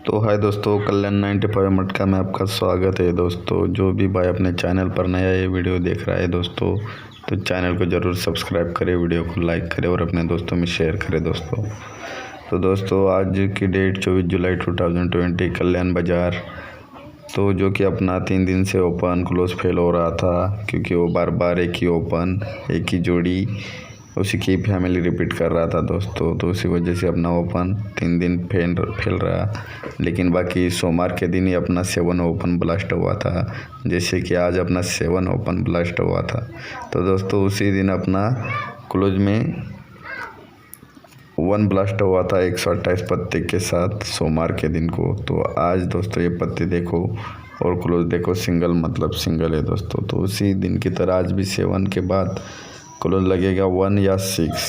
तो हाय दोस्तों, कल्याण 95 मटका में आपका स्वागत है। दोस्तों जो भी भाई अपने चैनल पर नया ये वीडियो देख रहा है दोस्तों, तो चैनल को ज़रूर सब्सक्राइब करें, वीडियो को लाइक करें और अपने दोस्तों में शेयर करें दोस्तों। तो दोस्तों आज की डेट 24 जुलाई 2020, कल्याण बाज़ार तो जो कि अपना 3 दिन से ओपन क्लोज फेल हो रहा था, क्योंकि वो बार बार एक ही ओपन एक ही जोड़ी उसी की फैमिली रिपीट कर रहा था दोस्तों। तो उसी वजह से अपना ओपन 3 दिन फेल रहा। लेकिन बाकी सोमवार के दिन ही अपना 7 ओपन ब्लास्ट हुआ था, जैसे कि आज अपना 7 ओपन ब्लास्ट हुआ था। तो दोस्तों उसी दिन अपना क्लोज में 1 ब्लास्ट हुआ था 128 पत्ते के साथ सोमवार के दिन को। तो आज दोस्तों ये पत्ते देखो और क्लोज देखो, सिंगल मतलब सिंगल है दोस्तों। तो उसी दिन की तरह आज भी 7 के बाद क्लोज लगेगा 1 या 6,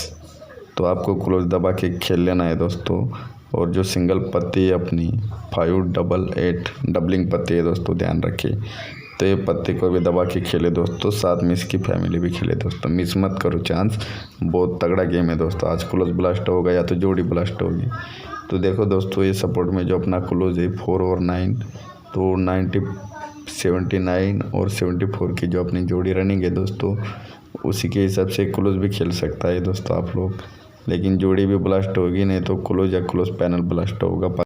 तो आपको क्लोज दबा के खेल लेना है दोस्तों। और जो सिंगल पत्ती है अपनी 5 डबल 8 डबलिंग पत्ती है दोस्तों, ध्यान रखिए। तो ये पत्ते को भी दबा के खेले दोस्तों, साथ में इसकी फैमिली भी खेले दोस्तों। मिस मत करो चांस, बहुत तगड़ा गेम है दोस्तों। आज क्लोज ब्लास्ट होगा या तो जोड़ी ब्लास्ट होगी। तो देखो दोस्तों, ये सपोर्ट में जो अपना क्लोज है 4 और 9, तो 79 और 74 की जो अपनी जोड़ी रनिंग है दोस्तों, उसी के हिसाब से क्लोज भी खेल सकता है दोस्तों आप लोग। लेकिन जोड़ी भी ब्लास्ट होगी, नहीं तो क्लोज या क्लोज पैनल ब्लास्ट होगा।